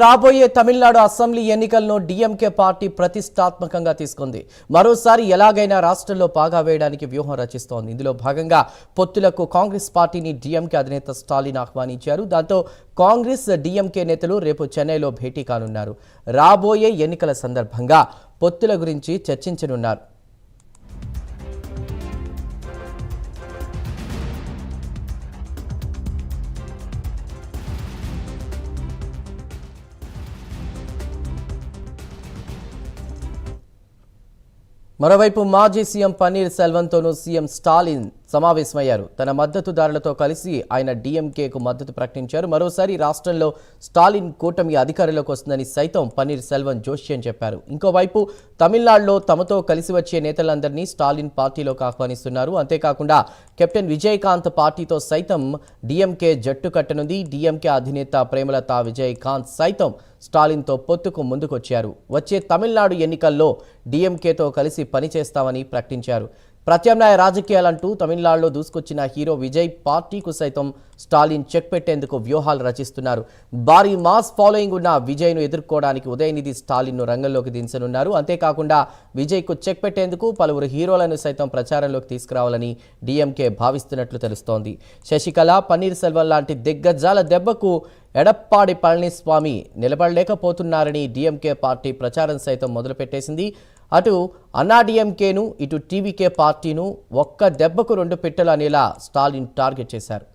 రాబోయే తమిళనాడు అసెంబ్లీ ఎన్నికలను DMK party ప్రతిష్టాత్మకంగా తీసుకుంది. మరోసారి ఎలాగైనా రాష్ట్రంలో పాగా వేయడానికి వ్యూహం రచిస్తోంది. ఇందులో భాగంగా పొత్తులకు కాంగ్రెస్ పార్టీని డీఎంకే అధినేత స్టాలిన్ ఆహ్వానించారు. దాంతో కాంగ్రెస్ డీఎంకే నేతలు రేపు చెన్నైలో భేటీ కానున్నారు. రాబోయే ఎన్నికల సందర్భంగా పొత్తుల గురించి చర్చించనున్నారు. మరోవైపు మాజీ సీఎం పన్నీర్ సెల్వంతోనూ సీఎం స్టాలిన్ సమావేశమయ్యారు. తన మద్దతుదారులతో కలిసి ఆయన డీఎంకేకు మద్దతు ప్రకటించారు. మరోసారి రాష్ట్రంలో స్టాలిన్ కూటమి అధికారంలోకి వస్తుందని సైతం పన్నీర్ సెల్వన్ జోష్యం చెప్పారు. ఇంకోవైపు తమిళనాడులో తమతో కలిసి వచ్చే నేతలందరినీ స్టాలిన్ పార్టీలోకి ఆహ్వానిస్తున్నారు. అంతేకాకుండా కెప్టెన్ విజయకాంత్ పార్టీతో సైతం డీఎంకే జట్టు కట్టనుంది. డీఎంకే అధినేత ప్రేమలత విజయకాంత్ సైతం స్టాలిన్తో పొత్తుకు ముందుకొచ్చారు. వచ్చే తమిళనాడు ఎన్నికల్లో డీఎంకేతో కలిసి పనిచేస్తామని ప్రకటించారు. ప్రత్యామ్నాయ రాజకీయాలంటూ తమిళనాడులో దూసుకొచ్చిన హీరో విజయ్ పార్టీకు సైతం స్టాలిన్ చెక్ పెట్టేందుకు వ్యూహాలు రచిస్తున్నారు. భారీ మాస్ ఫాలోయింగ్ ఉన్న విజయ్ను ఎదుర్కోవడానికి ఉదయనిధి స్టాలిన్ను రంగంలోకి దించనున్నారు. అంతేకాకుండా విజయ్కు చెక్ పెట్టేందుకు పలువురు హీరోలను సైతం ప్రచారంలోకి తీసుకురావాలని డీఎంకే భావిస్తున్నట్లు తెలుస్తోంది. శశికళ, పన్నీర్ సెల్వన్ లాంటి దిగ్గజాల దెబ్బకు ఎడప్పాడి పళనిస్వామి నిలబడలేకపోతున్నారని డీఎంకే పార్టీ ప్రచారం సైతం మొదలుపెట్టేసింది. అటు అన్నాడీఎంకేను ఇటు టీవీకే పార్టీను ఒక్క దెబ్బకు రెండు పిట్టలు అనేలా స్టాలిన్ టార్గెట్ చేశారు.